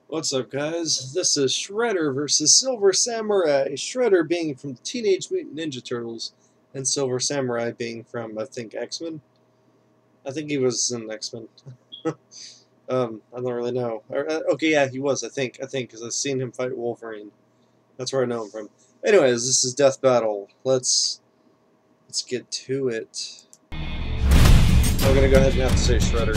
What's up, guys? This is Shredder versus Silver Samurai. Shredder being from Teenage Mutant Ninja Turtles, and Silver Samurai being from, I think, X-Men? I think he was in X-Men. I don't really know. Okay, yeah, he was, I think, because I've seen him fight Wolverine. That's where I know him from. Anyways, this is Death Battle. Let's get to it. I'm gonna go ahead and have to say Shredder.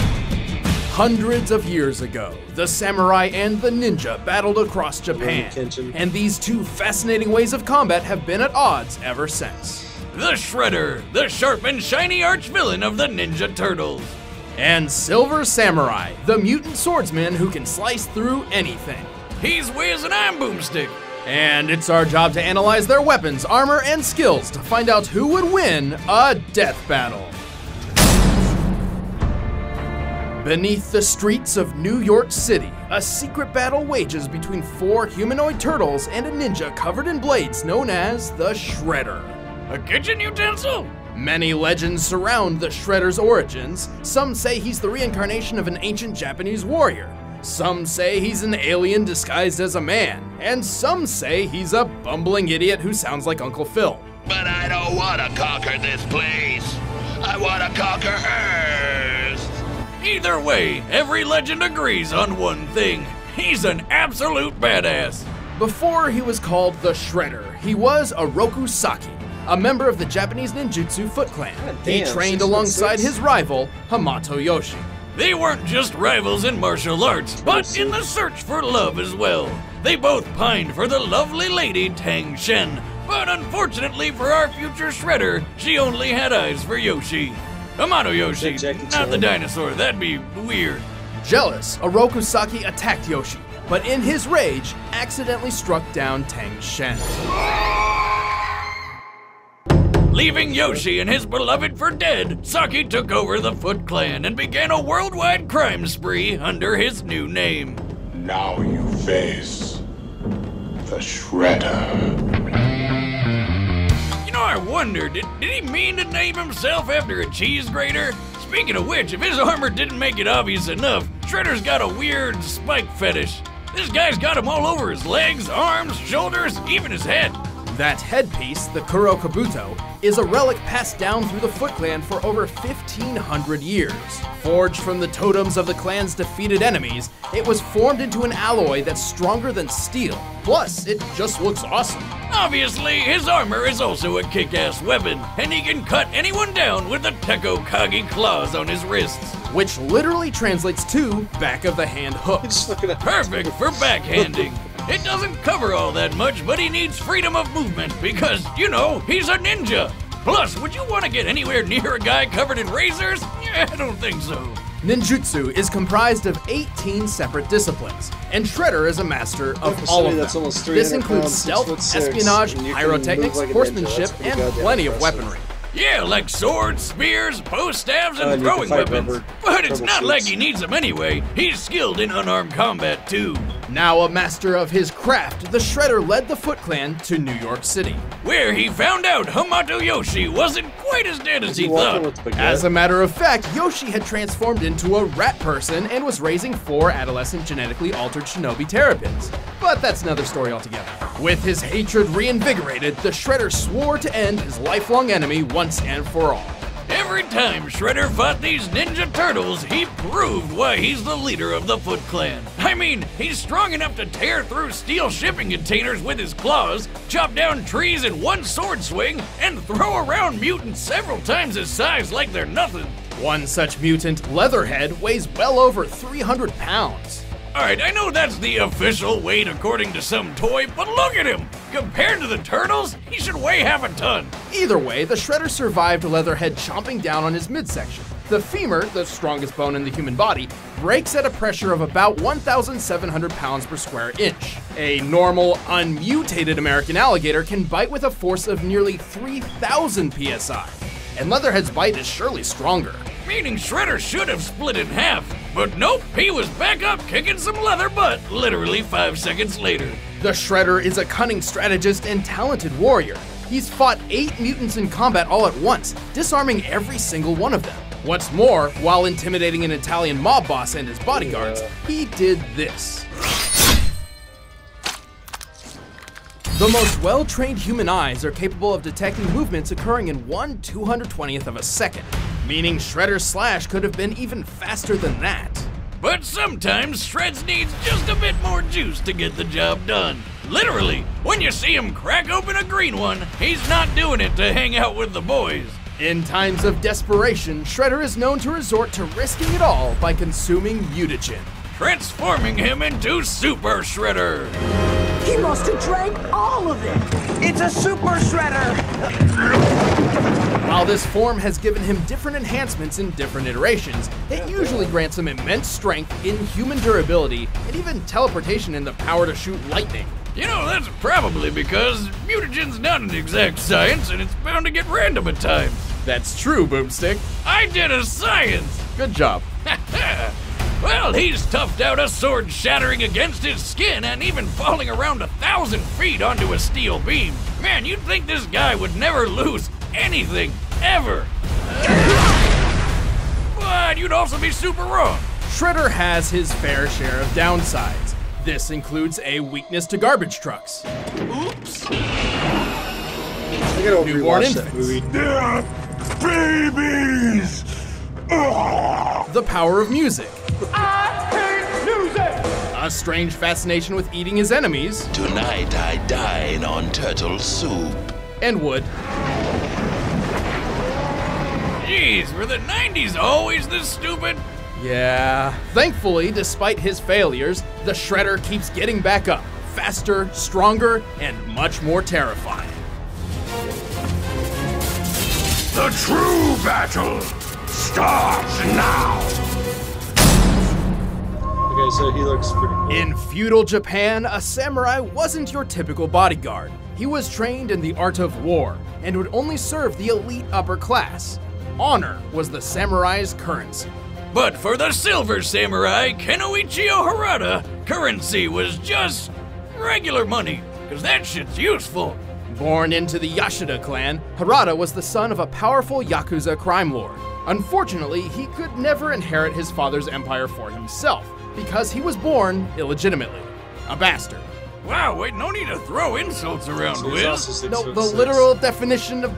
Hundreds of years ago, the samurai and the ninja battled across Japan, and these two fascinating ways of combat have been at odds ever since. The Shredder, the sharp and shiny arch-villain of the Ninja Turtles. And Silver Samurai, the mutant swordsman who can slice through anything. He's whiz and I'm boomstick. And it's our job to analyze their weapons, armor, and skills to find out who would win a death battle. Beneath the streets of New York City, a secret battle wages between four humanoid turtles and a ninja covered in blades known as the Shredder. A kitchen utensil? Many legends surround the Shredder's origins. Some say he's the reincarnation of an ancient Japanese warrior. Some say he's an alien disguised as a man. And some say he's a bumbling idiot who sounds like Uncle Phil. But I don't want to conquer this place. I want to conquer Earth. Either way, every legend agrees on one thing. He's an absolute badass. Before he was called the Shredder, he was a Rokusaki, a member of the Japanese ninjutsu Foot Clan. He trained alongside his rival, Hamato Yoshi. They weren't just rivals in martial arts, but in the search for love as well. They both pined for the lovely lady Tang Shen, but unfortunately for our future Shredder, she only had eyes for Yoshi. Hamato Yoshi, not the dinosaur, that'd be weird. Jealous, Orokusaki attacked Yoshi, but in his rage, accidentally struck down Tang Shen. Leaving Yoshi and his beloved for dead, Saki took over the Foot Clan and began a worldwide crime spree under his new name. Now you face the Shredder. You know, I wonder, did he mean to name himself after a cheese grater? Speaking of which, if his armor didn't make it obvious enough, Shredder's got a weird spike fetish. This guy's got him all over his legs, arms, shoulders, even his head. That headpiece, the Kuro Kabuto, is a relic passed down through the Foot Clan for over 1,500 years. Forged from the totems of the clan's defeated enemies, it was formed into an alloy that's stronger than steel. Plus, it just looks awesome. Obviously, his armor is also a kick-ass weapon, and he can cut anyone down with the Tekko Kage claws on his wrists. Which literally translates to back of the hand hooks. Perfect for backhanding. It doesn't cover all that much, but he needs freedom of movement because, you know, he's a ninja. Plus, would you want to get anywhere near a guy covered in razors? Yeah, I don't think so. Ninjutsu is comprised of 18 separate disciplines, and Shredder is a master of all of them. This includes stealth, espionage, pyrotechnics, horsemanship, and plenty of weaponry. Yeah, like swords, spears, bow staves, and throwing weapons. But it's not like he needs them anyway. He's skilled in unarmed combat, too. Now a master of his craft, the Shredder led the Foot Clan to New York City, where he found out Hamato Yoshi wasn't quite as dead as he thought. As a matter of fact, Yoshi had transformed into a rat person and was raising 4 adolescent genetically altered shinobi terrapins. But that's another story altogether. With his hatred reinvigorated, the Shredder swore to end his lifelong enemy once and for all. Every time Shredder fought these Ninja Turtles, he proved why he's the leader of the Foot Clan. I mean, he's strong enough to tear through steel shipping containers with his claws, chop down trees in one sword swing, and throw around mutants several times his size like they're nothing. One such mutant, Leatherhead, weighs well over 300 pounds. Alright, I know that's the official weight according to some toy, but look at him! Compared to the Turtles, he should weigh half a ton. Either way, the Shredder survived Leatherhead chomping down on his midsection. The femur, the strongest bone in the human body, breaks at a pressure of about 1,700 pounds per square inch. A normal, unmutated American alligator can bite with a force of nearly 3,000 psi. And Leatherhead's bite is surely stronger. Meaning Shredder should have split in half. But nope, he was back up kicking some leather butt literally 5 seconds later. The Shredder is a cunning strategist and talented warrior. He's fought 8 mutants in combat all at once, disarming every single one of them. What's more, while intimidating an Italian mob boss and his bodyguards, he did this. The most well-trained human eyes are capable of detecting movements occurring in 1/220th of a second, meaning Shredder's slash could have been even faster than that. But sometimes Shreds needs just a bit more juice to get the job done. Literally, when you see him crack open a green one, he's not doing it to hang out with the boys. In times of desperation, Shredder is known to resort to risking it all by consuming mutagen, transforming him into Super Shredder. He must have drank all of it! It's a Super Shredder! While this form has given him different enhancements in different iterations, it usually grants him immense strength, inhuman durability, and even teleportation and the power to shoot lightning. You know, that's probably because mutagen's not an exact science and it's bound to get random at times. That's true, Boomstick. I did a science! Good job. Well, he's toughed out a sword shattering against his skin and even falling around 1,000 feet onto a steel beam. Man, you'd think this guy would never lose anything, ever. But you'd also be super wrong. Shredder has his fair share of downsides. This includes a weakness to garbage trucks. Oops. I gotta Newborn rewatch that infants. movie. They're babies! The power of music. I hate music! A strange fascination with eating his enemies. Tonight I dine on turtle soup. And wood. Jeez, were the 90s always this stupid? Yeah. Thankfully, despite his failures, the Shredder keeps getting back up. Faster, stronger, and much more terrifying. The true battle starts now! Okay, so he looks pretty cool. In feudal Japan, a samurai wasn't your typical bodyguard. He was trained in the art of war and would only serve the elite upper class. Honor was the samurai's currency. But for the Silver Samurai, Kenoichiro Harada, currency was just regular money, because that shit's useful. Born into the Yashida clan, Harada was the son of a powerful Yakuza crime lord. Unfortunately, he could never inherit his father's empire for himself, because he was born illegitimately. A bastard. Wow, wait, no need to throw insults around, So he's also Wiz. 6 No, foot the 6. literal definition of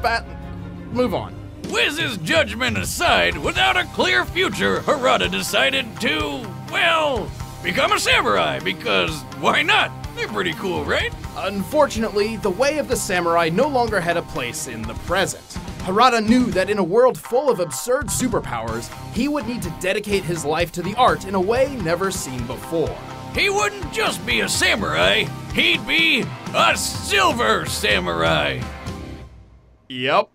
Move on. Wiz's judgment aside, without a clear future, Harada decided to, well, become a samurai, because why not? They're pretty cool, right? Unfortunately, the way of the samurai no longer had a place in the present. Harada knew that in a world full of absurd superpowers, he would need to dedicate his life to the art in a way never seen before. He wouldn't just be a samurai, he'd be a Silver Samurai. Yep.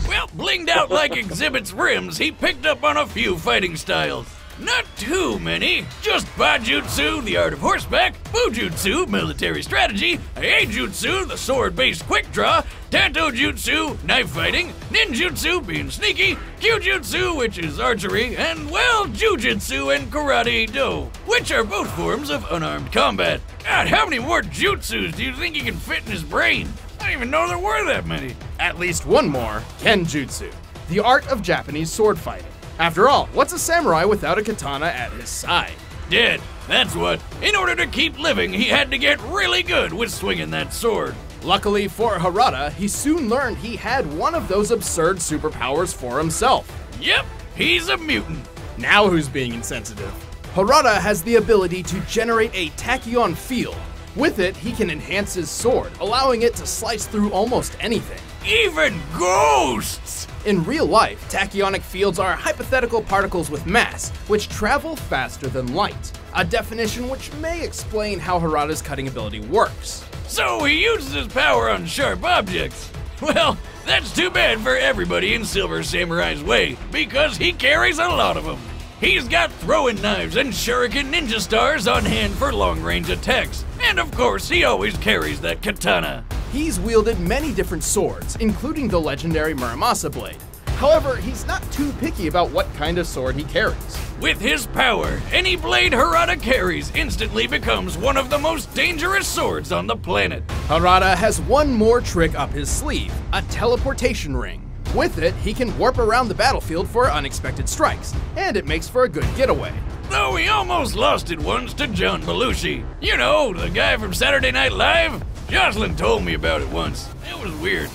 Well, blinged out like Exhibit's rims, he picked up on a few fighting styles. Not too many, just Bajutsu, the art of horseback, Bujutsu, military strategy, Eijutsu, the sword-based quick draw, Tanto Jutsu, knife fighting, Ninjutsu, being sneaky, Kyujutsu, which is archery, and, well, Jujutsu and Karate-Do, which are both forms of unarmed combat. God, how many more jutsus do you think he can fit in his brain? I didn't even know there were that many. At least one more, Kenjutsu, the art of Japanese sword fighting. After all, what's a samurai without a katana at his side? Dead, that's what. In order to keep living, he had to get really good with swinging that sword. Luckily for Harada, he soon learned he had one of those absurd superpowers for himself. Yep, he's a mutant. Now who's being insensitive? Harada has the ability to generate a tachyon field. With it, he can enhance his sword, allowing it to slice through almost anything. Even ghosts! In real life, tachyonic fields are hypothetical particles with mass, which travel faster than light, a definition which may explain how Harada's cutting ability works. So he uses his power on sharp objects. Well, that's too bad for everybody in Silver Samurai's way, because he carries a lot of them. He's got throwing knives and shuriken ninja stars on hand for long-range attacks, and of course he always carries that katana. He's wielded many different swords, including the legendary Muramasa blade. However, he's not too picky about what kind of sword he carries. With his power, any blade Harada carries instantly becomes one of the most dangerous swords on the planet. Harada has one more trick up his sleeve, a teleportation ring. With it, he can warp around the battlefield for unexpected strikes, and it makes for a good getaway. Though he almost lost it once to John Belushi. You know, the guy from Saturday Night Live? Jocelyn told me about it once. It was weird.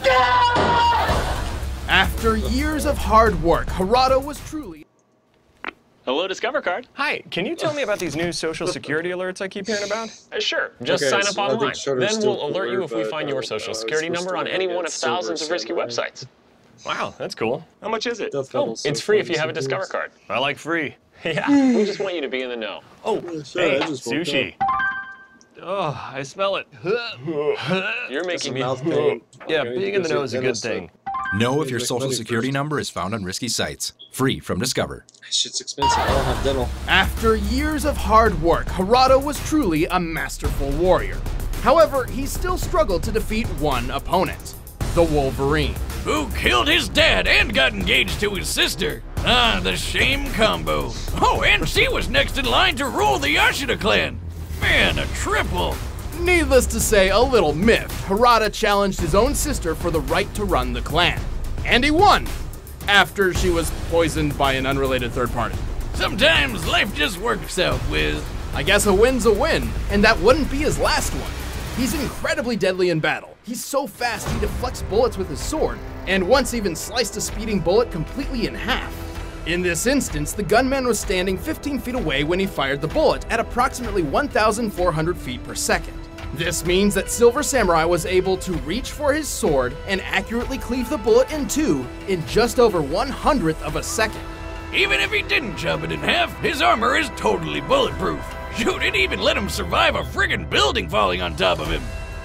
After years of hard work, Harada was truly... Hello, Discover Card. Hi, can you tell me about these new social security alerts I keep hearing about? Sure, just Okay, sign so up I think online. Shredder's Then still we'll alert you if we cooler, find but, your social security we're number on still any gonna one get of thousands of risky Silver websites. Wow, that's cool. How much is it? Death Oh, Metal's it's so free if fun you have a Discover sometimes. Card. I like free. Yeah, we just want you to be in the know. Oh, Sure, hey, I just woke sushi. up. Oh, I smell it. You're making me... Mouth pain. Yeah, Okay, being in the because know is a good dentist thing. Know if your Make social money security first. number is found on risky sites. Free from Discover. Shit's expensive. I don't have dental. After years of hard work, Harada was truly a masterful warrior. However, he still struggled to defeat one opponent, the Wolverine. Who killed his dad and got engaged to his sister. Ah, the shame combo. Oh, and she was next in line to rule the Yashida clan. Man, a triple. Needless to say, a little miffed, Harada challenged his own sister for the right to run the clan. And he won! After she was poisoned by an unrelated third party. Sometimes life just works out with... I guess a win's a win, and that wouldn't be his last one. He's incredibly deadly in battle. He's so fast he deflects bullets with his sword, and once even sliced a speeding bullet completely in half. In this instance, the gunman was standing 15 feet away when he fired the bullet at approximately 1,400 feet per second. This means that Silver Samurai was able to reach for his sword and accurately cleave the bullet in two in just over 1/100th of a second. Even if he didn't chop it in half, his armor is totally bulletproof. Shoot, it even let him survive a friggin' building falling on top of him.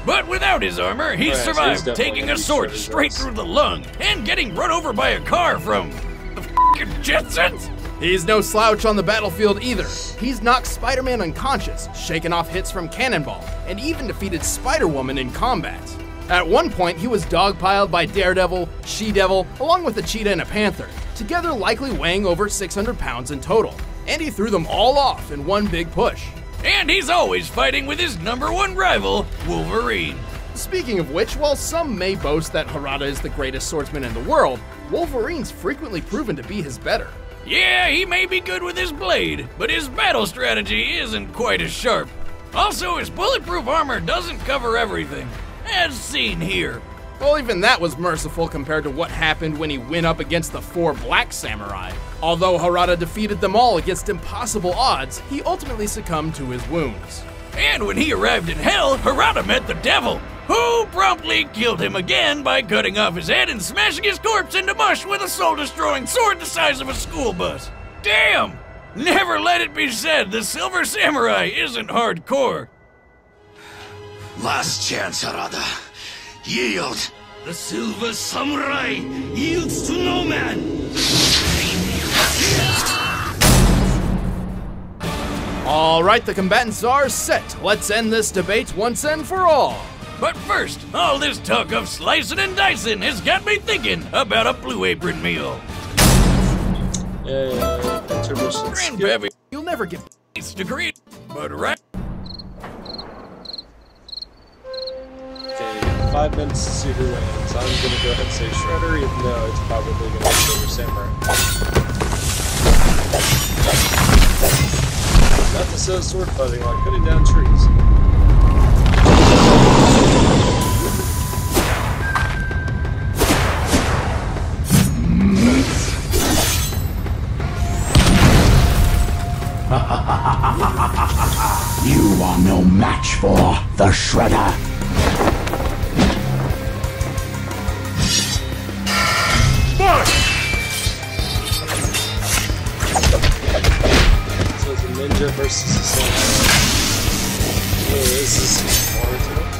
But without his armor, he Right, so he's survived definitely taking gonna a be sword shredded straight ass. through the lung and getting run over by a car from the f***ing Jetsons. He's no slouch on the battlefield either. He's knocked Spider-Man unconscious, shaken off hits from Cannonball, and even defeated Spider-Woman in combat. At one point, he was dogpiled by Daredevil, She-Devil, along with a cheetah and a panther, together likely weighing over 600 pounds in total. And he threw them all off in one big push. And he's always fighting with his #1 rival, Wolverine. Speaking of which, while some may boast that Harada is the greatest swordsman in the world, Wolverine's frequently proven to be his better. Yeah, he may be good with his blade, but his battle strategy isn't quite as sharp. Also, his bulletproof armor doesn't cover everything, as seen here. Well, even that was merciful compared to what happened when he went up against the 4 Black Samurai. Although Harada defeated them all against impossible odds, he ultimately succumbed to his wounds. And when he arrived in Hell, Harada met the devil, who promptly killed him again by cutting off his head and smashing his corpse into mush with a soul-destroying sword the size of a school bus. Damn! Never let it be said the Silver Samurai isn't hardcore. Last chance, Harada. Yield. The Silver Samurai yields to no man. All right, the combatants are set. Let's end this debate once and for all. But first, all this talk of slicing and dicing has got me thinking about a Blue Apron meal. Intermission. Grandpappy You'll never get... needs to create, but right. Okay, 5 minutes to see who wins. I'm gonna go ahead and say Shredder, even though it's probably gonna be Silver Samurai. Not to say sword fighting, like cutting down trees. You are no match for the Shredder. So it's a ninja versus a samurai. Oh, this is more to it.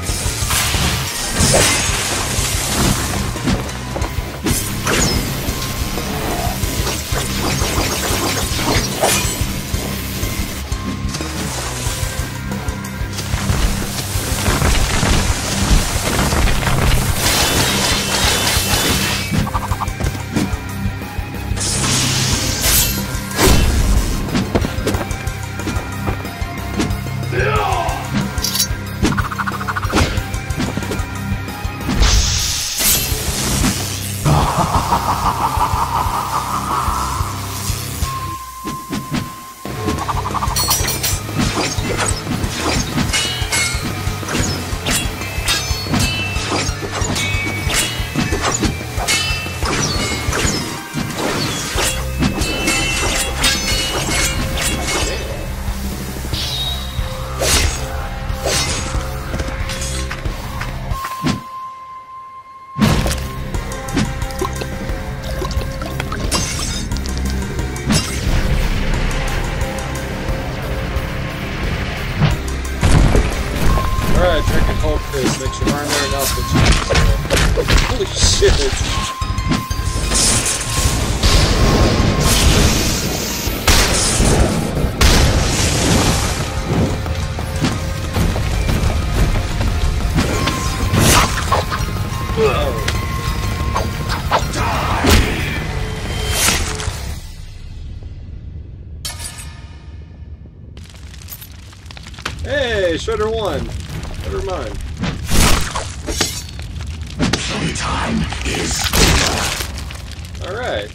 Patrick and Hulk this. Make sure armor and outfit. Holy shit! Oh. Hey, Shredder won. Never mind. Time is Alright.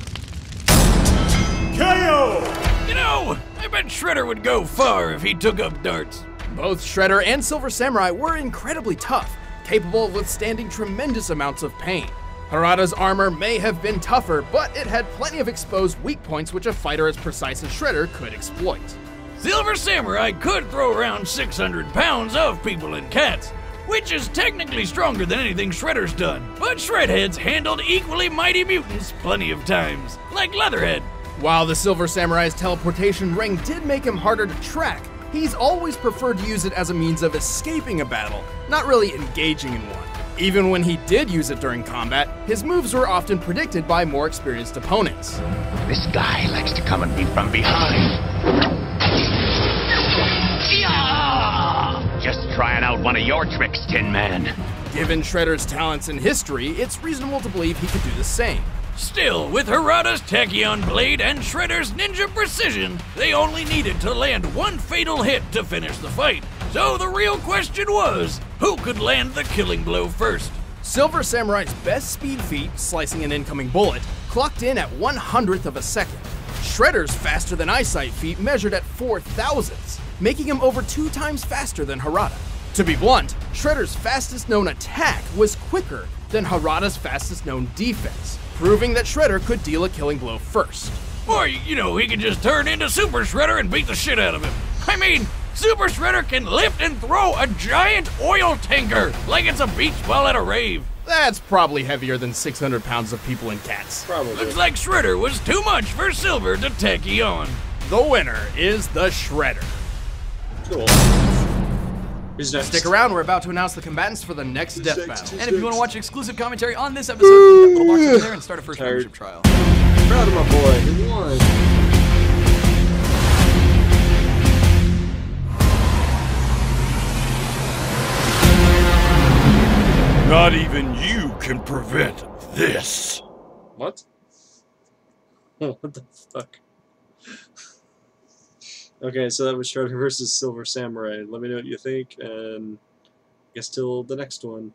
You know, I bet Shredder would go far if he took up darts. Both Shredder and Silver Samurai were incredibly tough, capable of withstanding tremendous amounts of pain. Harada's armor may have been tougher, but it had plenty of exposed weak points which a fighter as precise as Shredder could exploit. Silver Samurai could throw around 600 pounds of people and cats, which is technically stronger than anything Shredder's done. But Shredhead's handled equally mighty mutants plenty of times, like Leatherhead. While the Silver Samurai's teleportation ring did make him harder to track, he's always preferred to use it as a means of escaping a battle, not really engaging in one. Even when he did use it during combat, his moves were often predicted by more experienced opponents. This guy likes to come at me from behind. Just trying out one of your tricks, Tin Man. Given Shredder's talents in history, it's reasonable to believe he could do the same. Still, with Harada's Tachyon blade and Shredder's ninja precision, they only needed to land one fatal hit to finish the fight. So the real question was, who could land the killing blow first? Silver Samurai's best speed feat, slicing an incoming bullet, clocked in at 1/100th of a second. Shredder's faster than eyesight feat measured at 4,000ths, making him over 2 times faster than Harada. To be blunt, Shredder's fastest known attack was quicker than Harada's fastest known defense, proving that Shredder could deal a killing blow first. Or, you know, he could just turn into Super Shredder and beat the shit out of him. I mean, Super Shredder can lift and throw a giant oil tanker like it's a beach ball at a rave. That's probably heavier than 600 pounds of people and cats. Probably. Looks like Shredder was too much for Silver to Tachyon. The winner is the Shredder. Cool. Who's next? Stick around, we're about to announce the combatants for the next death battle. And if you want to watch exclusive commentary on this episode, hit that little box over there and start a first membership trial. Proud of my boy. He won. Not even you can prevent this. What? What the fuck? Okay, so that was Shredder versus Silver Samurai. Let me know what you think, and I guess till the next one.